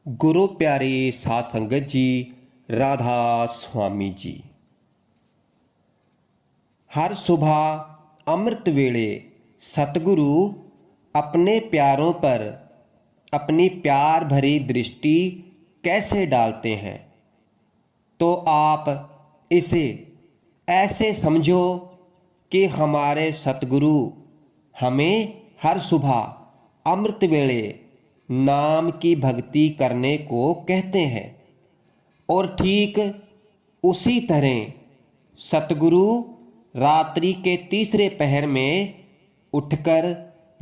गुरु प्यारे साध संगत जी, राधा स्वामी जी। हर सुबह अमृत वेले सतगुरु अपने प्यारों पर अपनी प्यार भरी दृष्टि कैसे डालते हैं, तो आप इसे ऐसे समझो कि हमारे सतगुरु हमें हर सुबह अमृत वेले नाम की भक्ति करने को कहते हैं। और ठीक उसी तरह सतगुरु रात्रि के तीसरे पहर में उठकर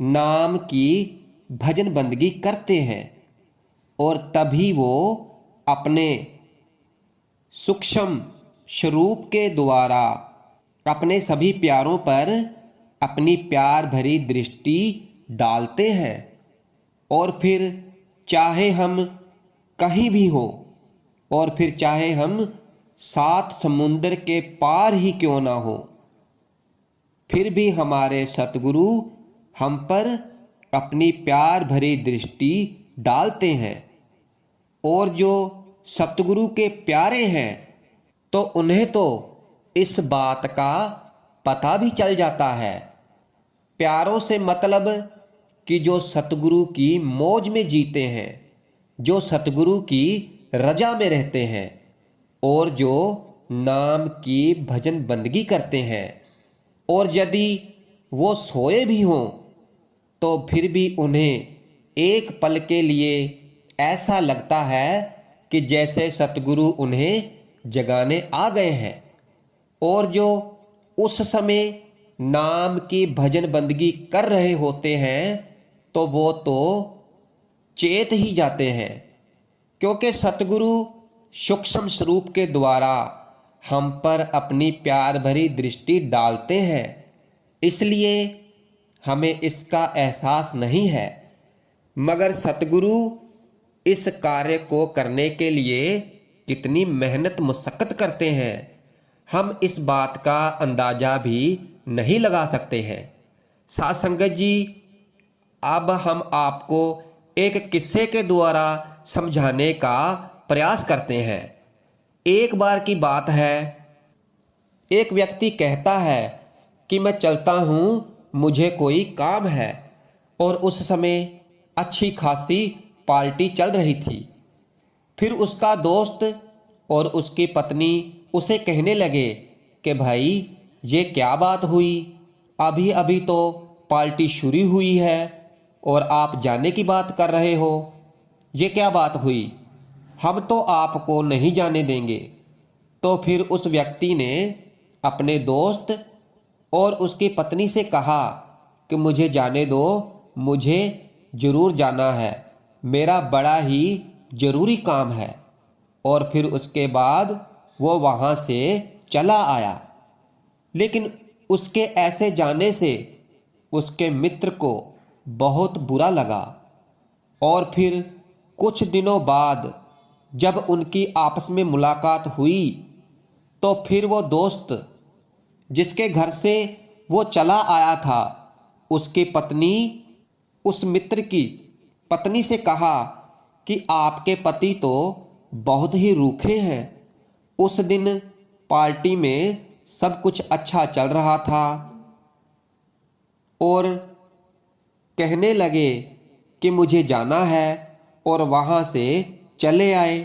नाम की भजन बंदगी करते हैं, और तभी वो अपने सूक्ष्म स्वरूप के द्वारा अपने सभी प्यारों पर अपनी प्यार भरी दृष्टि डालते हैं। और फिर चाहे हम कहीं भी हो, और फिर चाहे हम 7 समुंदर के पार ही क्यों ना हो, फिर भी हमारे सतगुरु हम पर अपनी प्यार भरी दृष्टि डालते हैं। और जो सतगुरु के प्यारे हैं तो उन्हें तो इस बात का पता भी चल जाता है। प्यारों से मतलब कि जो सतगुरु की मौज में जीते हैं, जो सतगुरु की रजा में रहते हैं, और जो नाम की भजन बंदगी करते हैं। और यदि वो सोए भी हों तो फिर भी उन्हें एक पल के लिए ऐसा लगता है कि जैसे सतगुरु उन्हें जगाने आ गए हैं। और जो उस समय नाम की भजन बंदगी कर रहे होते हैं तो वो तो चेत ही जाते हैं, क्योंकि सतगुरु सूक्ष्म स्वरूप के द्वारा हम पर अपनी प्यार भरी दृष्टि डालते हैं। इसलिए हमें इसका एहसास नहीं है, मगर सतगुरु इस कार्य को करने के लिए कितनी मेहनत मुशक्कत करते हैं, हम इस बात का अंदाजा भी नहीं लगा सकते हैं। साध संगत जी, अब हम आपको एक किस्से के द्वारा समझाने का प्रयास करते हैं। एक बार की बात है, एक व्यक्ति कहता है कि मैं चलता हूँ, मुझे कोई काम है। और उस समय अच्छी खासी पार्टी चल रही थी। फिर उसका दोस्त और उसकी पत्नी उसे कहने लगे कि भाई, ये क्या बात हुई, अभी अभी तो पार्टी शुरू हुई है और आप जाने की बात कर रहे हो, ये क्या बात हुई, हम तो आपको नहीं जाने देंगे। तो फिर उस व्यक्ति ने अपने दोस्त और उसकी पत्नी से कहा कि मुझे जाने दो, मुझे ज़रूर जाना है, मेरा बड़ा ही ज़रूरी काम है। और फिर उसके बाद वो वहाँ से चला आया। लेकिन उसके ऐसे जाने से उसके मित्र को बहुत बुरा लगा। और फिर कुछ दिनों बाद जब उनकी आपस में मुलाकात हुई तो फिर वो दोस्त जिसके घर से वो चला आया था, उसकी पत्नी उस मित्र की पत्नी से कहा कि आपके पति तो बहुत ही रूखे हैं। उस दिन पार्टी में सब कुछ अच्छा चल रहा था, और कहने लगे कि मुझे जाना है, और वहाँ से चले आए।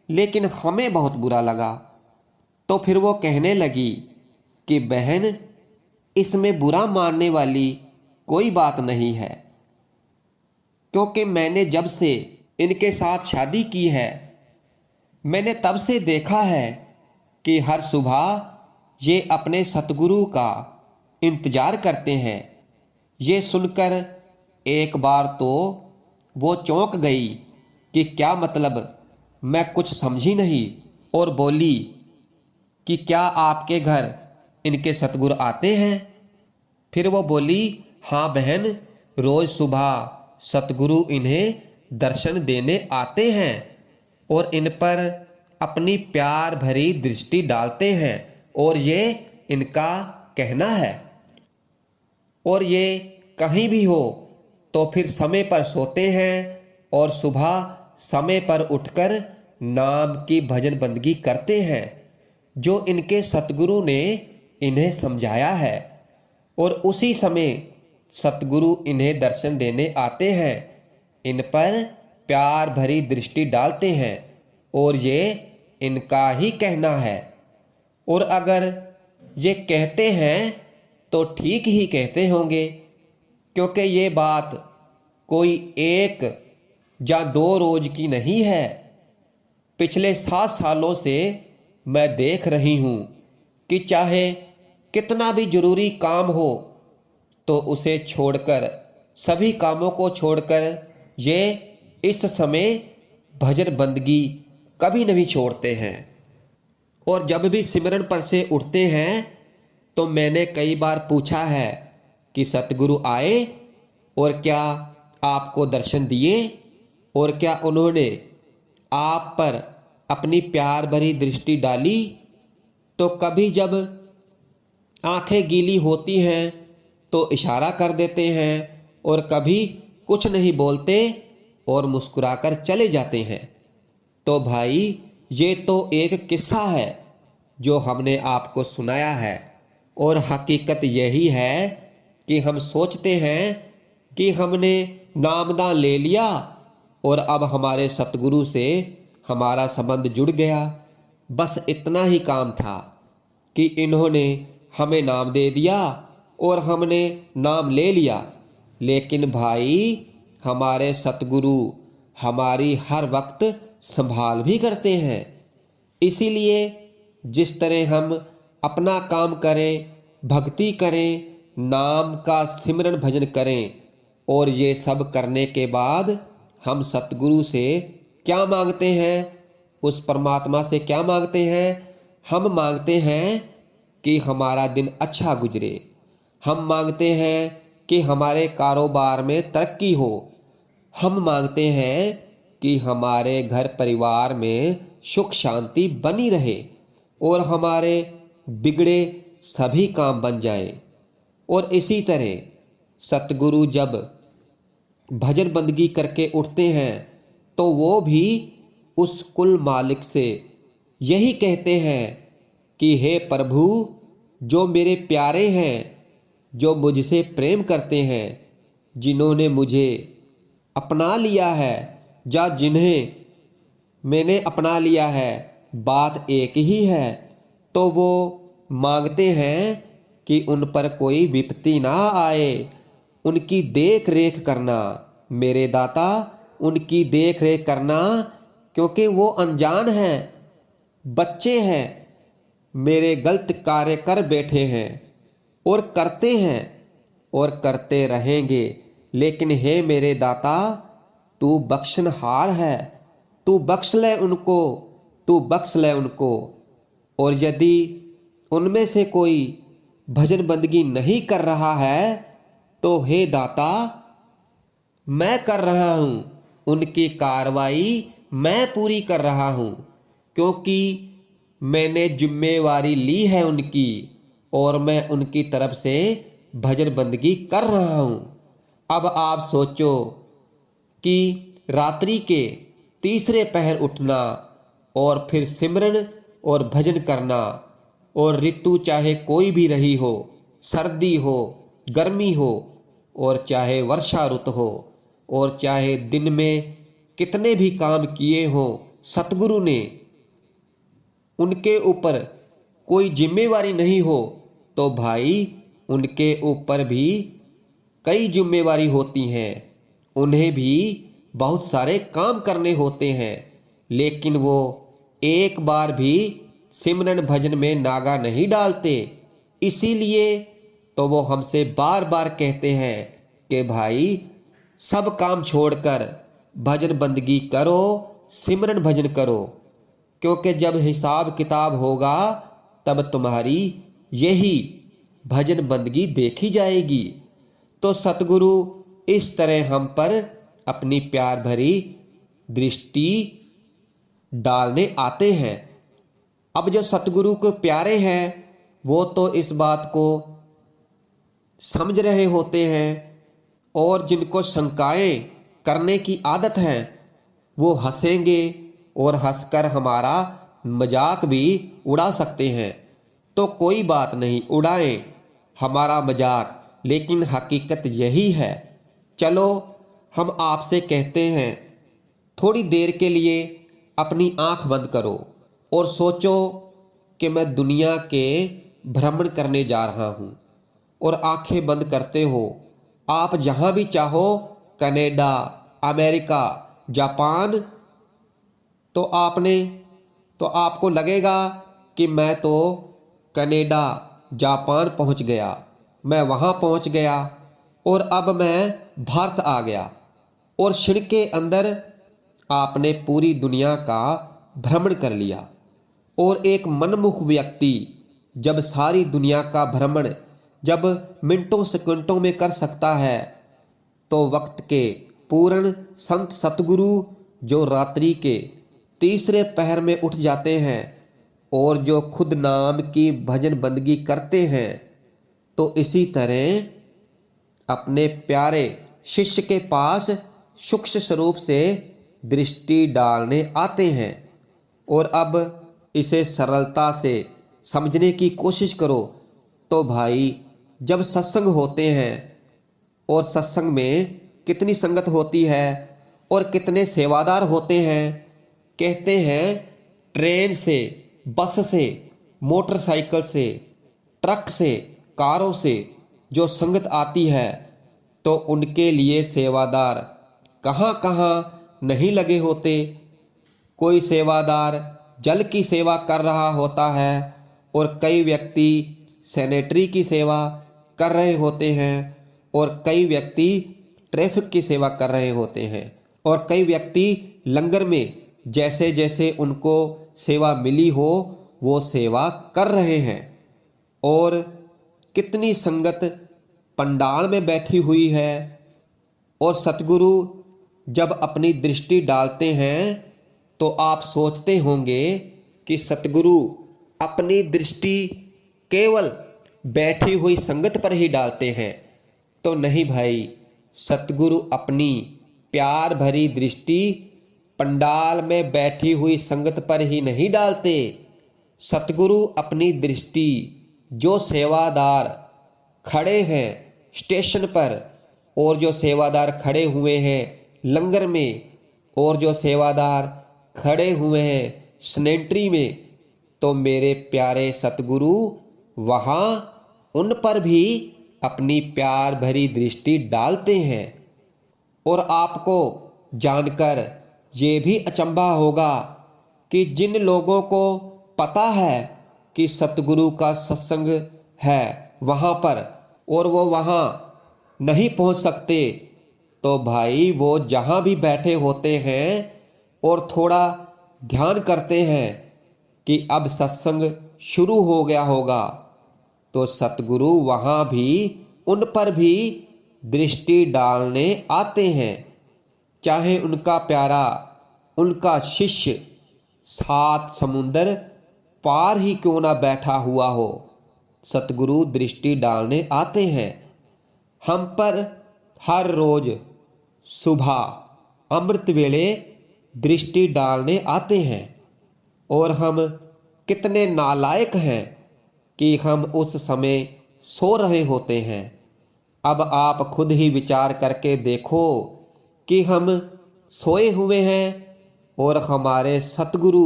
लेकिन हमें बहुत बुरा लगा। तो फिर वो कहने लगी कि बहन, इसमें बुरा मानने वाली कोई बात नहीं है, क्योंकि मैंने जब से इनके साथ शादी की है, मैंने तब से देखा है कि हर सुबह ये अपने सतगुरु का इंतज़ार करते हैं। ये सुनकर एक बार तो वो चौंक गई कि क्या मतलब, मैं कुछ समझी नहीं, और बोली कि क्या आपके घर इनके सतगुरु आते हैं? फिर वो बोली, हाँ बहन, रोज़ सुबह सतगुरु इन्हें दर्शन देने आते हैं और इन पर अपनी प्यार भरी दृष्टि डालते हैं, और ये इनका कहना है। और ये कहीं भी हो तो फिर समय पर सोते हैं और सुबह समय पर उठकर नाम की भजन बंदगी करते हैं जो इनके सतगुरु ने इन्हें समझाया है, और उसी समय सतगुरु इन्हें दर्शन देने आते हैं, इन पर प्यार भरी दृष्टि डालते हैं और ये इनका ही कहना है। और अगर ये कहते हैं तो ठीक ही कहते होंगे, क्योंकि ये बात कोई एक या 2 रोज की नहीं है। पिछले 7 सालों से मैं देख रही हूँ कि चाहे कितना भी जरूरी काम हो तो उसे छोड़कर, सभी कामों को छोड़कर ये इस समय भजन बंदगी कभी नहीं छोड़ते हैं। और जब भी सिमरन पर से उठते हैं तो मैंने कई बार पूछा है कि सतगुरु आए और क्या आपको दर्शन दिए, और क्या उन्होंने आप पर अपनी प्यार भरी दृष्टि डाली। तो कभी जब आंखें गीली होती हैं तो इशारा कर देते हैं, और कभी कुछ नहीं बोलते और मुस्कुराकर चले जाते हैं। तो भाई ये तो एक किस्सा है जो हमने आपको सुनाया है, और हकीकत यही है कि हम सोचते हैं कि हमने नामदान ले लिया और अब हमारे सतगुरु से हमारा संबंध जुड़ गया। बस इतना ही काम था कि इन्होंने हमें नाम दे दिया और हमने नाम ले लिया। लेकिन भाई हमारे सतगुरु हमारी हर वक्त संभाल भी करते हैं। इसीलिए जिस तरह हम अपना काम करें, भक्ति करें, नाम का सिमरन भजन करें, और ये सब करने के बाद हम सतगुरु से क्या मांगते हैं, उस परमात्मा से क्या मांगते हैं? हम मांगते हैं कि हमारा दिन अच्छा गुजरे। हम मांगते हैं कि हमारे कारोबार में तरक्की हो। हम मांगते हैं कि हमारे घर परिवार में सुख शांति बनी रहे और हमारे बिगड़े सभी काम बन जाए। और इसी तरह सतगुरु जब भजन बंदगी करके उठते हैं तो वो भी उस कुल मालिक से यही कहते हैं कि हे प्रभु, जो मेरे प्यारे हैं, जो मुझसे प्रेम करते हैं, जिन्होंने मुझे अपना लिया है या जिन्हें मैंने अपना लिया है, बात एक ही है। तो वो मांगते हैं कि उन पर कोई विपत्ति ना आए, उनकी देख रेख करना मेरे दाता, उनकी देख रेख करना, क्योंकि वो अनजान हैं, बच्चे हैं, मेरे गलत कार्य कर बैठे हैं और करते हैं और करते रहेंगे। लेकिन हे मेरे दाता, तू बख्शनहार है, तू बख्श ले उनको, तू बख्श ले उनको। और यदि उनमें से कोई भजन बंदगी नहीं कर रहा है तो हे दाता, मैं कर रहा हूँ, उनकी कार्रवाई मैं पूरी कर रहा हूँ, क्योंकि मैंने जिम्मेवारी ली है उनकी और मैं उनकी तरफ से भजन बंदगी कर रहा हूँ। अब आप सोचो कि रात्रि के तीसरे पहर उठना और फिर सिमरन और भजन करना, और ऋतु चाहे कोई भी रही हो, सर्दी हो, गर्मी हो, और चाहे वर्षा ऋतु हो, और चाहे दिन में कितने भी काम किए हो, सतगुरु ने उनके ऊपर कोई जिम्मेवारी नहीं हो तो भाई उनके ऊपर भी कई जिम्मेवारी होती हैं, उन्हें भी बहुत सारे काम करने होते हैं। लेकिन वो एक बार भी सिमरन भजन में नागा नहीं डालते। इसीलिए तो वो हमसे बार बार कहते हैं कि भाई सब काम छोड़कर भजन बंदगी करो, सिमरन भजन करो, क्योंकि जब हिसाब किताब होगा तब तुम्हारी यही भजन बंदगी देखी जाएगी। तो सतगुरु इस तरह हम पर अपनी प्यार भरी दृष्टि डालने आते हैं। अब जो सतगुरु को प्यारे हैं वो तो इस बात को समझ रहे होते हैं, और जिनको शंकाएं करने की आदत है वो हंसेंगे और हंसकर हमारा मजाक भी उड़ा सकते हैं। तो कोई बात नहीं, उड़ाएं हमारा मजाक, लेकिन हकीकत यही है। चलो हम आपसे कहते हैं, थोड़ी देर के लिए अपनी आंख बंद करो और सोचो कि मैं दुनिया के भ्रमण करने जा रहा हूँ। और आंखें बंद करते हो आप जहाँ भी चाहो, कनाडा, अमेरिका, जापान, तो आपको लगेगा कि मैं तो कनाडा, जापान पहुँच गया, मैं वहाँ पहुँच गया और अब मैं भारत आ गया। और क्षण के अंदर आपने पूरी दुनिया का भ्रमण कर लिया। और एक मनमुख व्यक्ति जब सारी दुनिया का भ्रमण जब मिनटों सेकंडों में कर सकता है, तो वक्त के पूर्ण संत सतगुरु जो रात्रि के तीसरे पहर में उठ जाते हैं और जो खुद नाम की भजन बंदगी करते हैं, तो इसी तरह अपने प्यारे शिष्य के पास सूक्ष्म स्वरूप से दृष्टि डालने आते हैं। और अब इसे सरलता से समझने की कोशिश करो। तो भाई, जब सत्संग होते हैं और सत्संग में कितनी संगत होती है और कितने सेवादार होते हैं। कहते हैं ट्रेन से, बस से, मोटरसाइकिल से, ट्रक से, कारों से जो संगत आती है, तो उनके लिए सेवादार कहाँ कहाँ नहीं लगे होते। कोई सेवादार जल की सेवा कर रहा होता है और कई व्यक्ति सैनिटरी की सेवा कर रहे होते हैं और कई व्यक्ति ट्रैफिक की सेवा कर रहे होते हैं और कई व्यक्ति लंगर में जैसे जैसे उनको सेवा मिली हो वो सेवा कर रहे हैं। और कितनी संगत पंडाल में बैठी हुई है। और सतगुरु जब अपनी दृष्टि डालते हैं तो आप सोचते होंगे कि सतगुरु अपनी दृष्टि केवल बैठी हुई संगत पर ही डालते हैं। तो नहीं भाई, सतगुरु अपनी प्यार भरी दृष्टि पंडाल में बैठी हुई संगत पर ही नहीं डालते। सतगुरु अपनी दृष्टि जो सेवादार खड़े हैं स्टेशन पर, और जो सेवादार खड़े हुए हैं लंगर में, और जो सेवादार खड़े हुए हैं सैनिटरी में, तो मेरे प्यारे सतगुरु वहाँ उन पर भी अपनी प्यार भरी दृष्टि डालते हैं। और आपको जानकर ये भी अचंभा होगा कि जिन लोगों को पता है कि सतगुरु का सत्संग है वहाँ पर और वो वहाँ नहीं पहुँच सकते, तो भाई वो जहाँ भी बैठे होते हैं और थोड़ा ध्यान करते हैं कि अब सत्संग शुरू हो गया होगा, तो सतगुरु वहाँ भी उन पर भी दृष्टि डालने आते हैं। चाहे उनका प्यारा, उनका शिष्य 7 समुंदर पार ही क्यों ना बैठा हुआ हो, सतगुरु दृष्टि डालने आते हैं। हम पर हर रोज सुबह अमृत वेले दृष्टि डालने आते हैं। और हम कितने नालायक हैं कि हम उस समय सो रहे होते हैं। अब आप खुद ही विचार करके देखो कि हम सोए हुए हैं और हमारे सतगुरु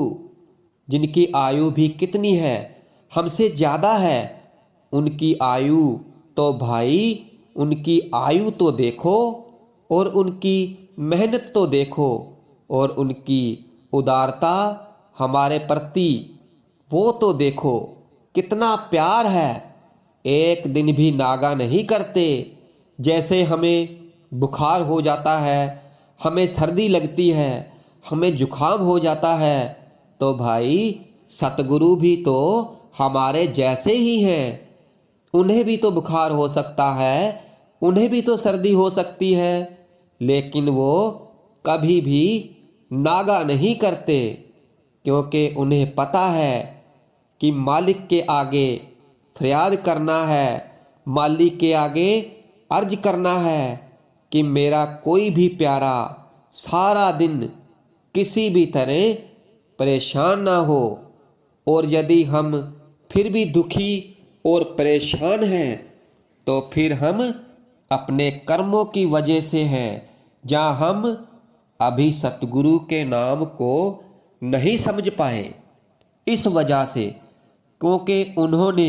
जिनकी आयु भी कितनी है, हमसे ज़्यादा है, उनकी आयु तो भाई, उनकी आयु तो देखो और उनकी मेहनत तो देखो और उनकी उदारता हमारे प्रति वो तो देखो, कितना प्यार है। एक दिन भी नागा नहीं करते। जैसे हमें बुखार हो जाता है, हमें सर्दी लगती है, हमें जुखाम हो जाता है, तो भाई सतगुरु भी तो हमारे जैसे ही हैं। उन्हें भी तो बुखार हो सकता है, उन्हें भी तो सर्दी हो सकती है, लेकिन वो कभी भी नागा नहीं करते, क्योंकि उन्हें पता है कि मालिक के आगे फरियाद करना है, मालिक के आगे अर्ज करना है कि मेरा कोई भी प्यारा सारा दिन किसी भी तरह परेशान ना हो। और यदि हम फिर भी दुखी और परेशान हैं तो फिर हम अपने कर्मों की वजह से हैं, जहाँ हम अभी सतगुरु के नाम को नहीं समझ पाए। इस वजह से, क्योंकि उन्होंने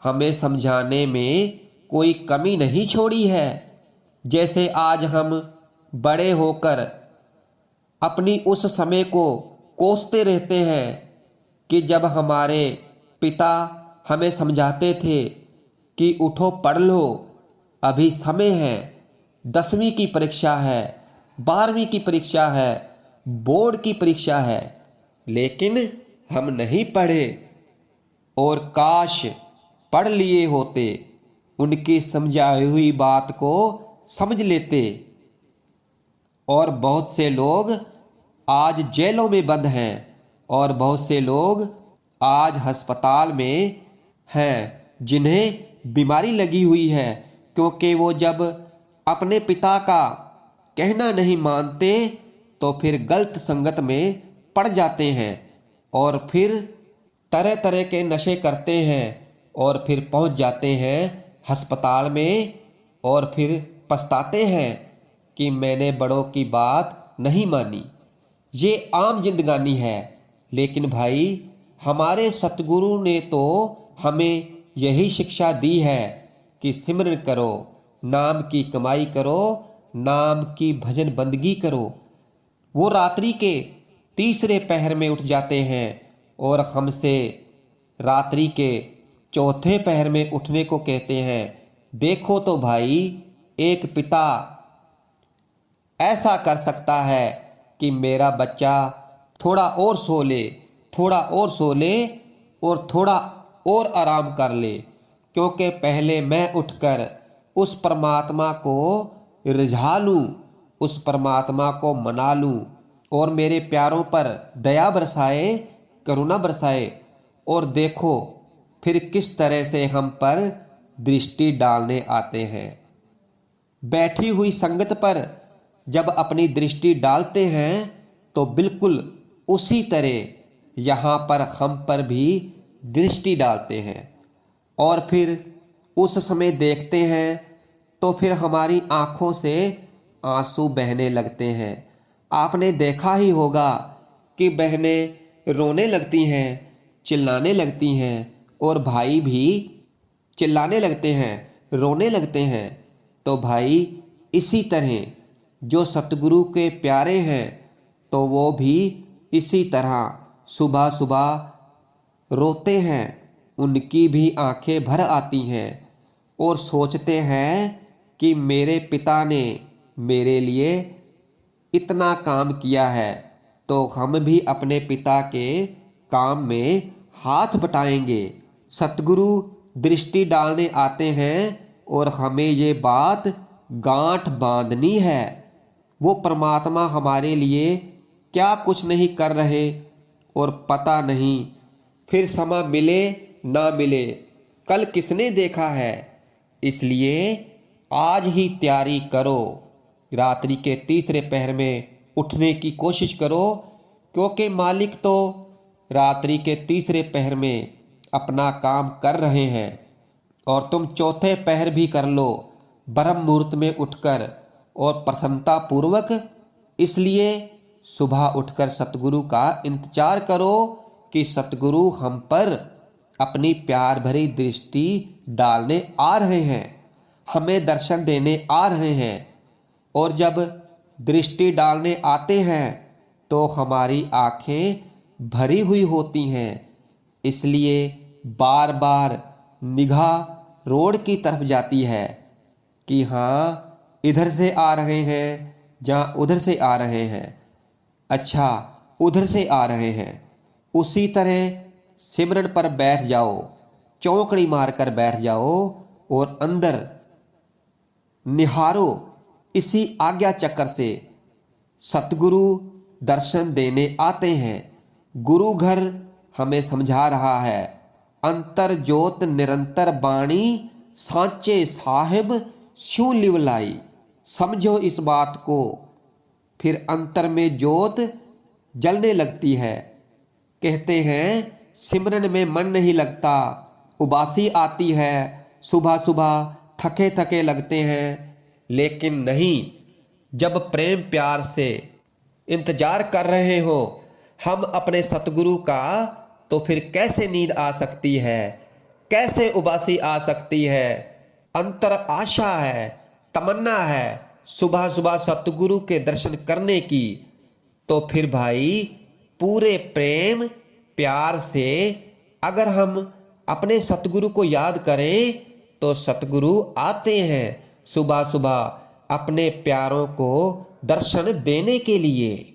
हमें समझाने में कोई कमी नहीं छोड़ी है। जैसे आज हम बड़े होकर अपनी उस समय को कोसते रहते हैं कि जब हमारे पिता हमें समझाते थे कि उठो पढ़ लो, अभी समय है, 10वीं की परीक्षा है, 12वीं की परीक्षा है, बोर्ड की परीक्षा है, लेकिन हम नहीं पढ़े। और काश पढ़ लिए होते, उनकी समझाई हुई बात को समझ लेते। और बहुत से लोग आज जेलों में बंद हैं और बहुत से लोग आज अस्पताल में हैं, जिन्हें बीमारी लगी हुई है, क्योंकि वो जब अपने पिता का कहना नहीं मानते तो फिर गलत संगत में पड़ जाते हैं और फिर तरह तरह के नशे करते हैं और फिर पहुंच जाते हैं अस्पताल में और फिर पछताते हैं कि मैंने बड़ों की बात नहीं मानी। ये आम जिंदगानी है। लेकिन भाई, हमारे सतगुरु ने तो हमें यही शिक्षा दी है कि सिमरन करो, नाम की कमाई करो, नाम की भजन बंदगी करो। वो रात्रि के तीसरे पहर में उठ जाते हैं और हमसे रात्रि के चौथे पहर में उठने को कहते हैं। देखो तो भाई, एक पिता ऐसा कर सकता है कि मेरा बच्चा थोड़ा और सो ले, थोड़ा और सो ले और थोड़ा और आराम कर ले, क्योंकि पहले मैं उठकर उस परमात्मा को रिझा लूँ, उस परमात्मा को मना लूँ और मेरे प्यारों पर दया बरसाए, करुणा बरसाए। और देखो फिर किस तरह से हम पर दृष्टि डालने आते हैं। बैठी हुई संगत पर जब अपनी दृष्टि डालते हैं तो बिल्कुल उसी तरह यहाँ पर हम पर भी दृष्टि डालते हैं। और फिर उस समय देखते हैं तो फिर हमारी आँखों से आंसू बहने लगते हैं। आपने देखा ही होगा कि बहनें रोने लगती हैं, चिल्लाने लगती हैं और भाई भी चिल्लाने लगते हैं, रोने लगते हैं। तो भाई, इसी तरह जो सतगुरु के प्यारे हैं तो वो भी इसी तरह सुबह सुबह रोते हैं। उनकी भी आंखें भर आती हैं और सोचते हैं कि मेरे पिता ने मेरे लिए इतना काम किया है तो हम भी अपने पिता के काम में हाथ बटाएंगे। सतगुरु दृष्टि डालने आते हैं और हमें ये बात गांठ बांधनी है। वो परमात्मा हमारे लिए क्या कुछ नहीं कर रहे और पता नहीं फिर समय मिले ना मिले, कल किसने देखा है। इसलिए आज ही तैयारी करो, रात्रि के तीसरे पहर में उठने की कोशिश करो, क्योंकि मालिक तो रात्रि के तीसरे पहर में अपना काम कर रहे हैं। और तुम चौथे पहर भी कर लो ब्रह्म मुहूर्त में उठकर और प्रसन्नता पूर्वक। इसलिए सुबह उठकर सतगुरु का इंतजार करो कि सतगुरु हम पर अपनी प्यार भरी दृष्टि डालने आ रहे हैं, हमें दर्शन देने आ रहे हैं। और जब दृष्टि डालने आते हैं तो हमारी आंखें भरी हुई होती हैं। इसलिए बार बार निगाह रोड की तरफ जाती है कि हाँ, इधर से आ रहे हैं, जहाँ उधर से आ रहे हैं, अच्छा उधर से आ रहे हैं। उसी तरह सिमरन पर बैठ जाओ, चौकड़ी मारकर बैठ जाओ और अंदर निहारो। इसी आज्ञा चक्र से सतगुरु दर्शन देने आते हैं। गुरु घर हमें समझा रहा है, अंतर जोत निरंतर बाणी, सांचे साहिब स्यों लिवलाई। समझो इस बात को। फिर अंतर में जोत जलने लगती है। कहते हैं सिमरन में मन नहीं लगता, उबासी आती है, सुबह सुबह थके थके लगते हैं। लेकिन नहीं, जब प्रेम प्यार से इंतजार कर रहे हो हम अपने सतगुरु का, तो फिर कैसे नींद आ सकती है, कैसे उबासी आ सकती है। अंतर आशा है, तमन्ना है सुबह सुबह सतगुरु के दर्शन करने की। तो फिर भाई पूरे प्रेम प्यार से अगर हम अपने सतगुरु को याद करें तो सतगुरु आते हैं सुबह सुबह अपने प्यारों को दर्शन देने के लिए।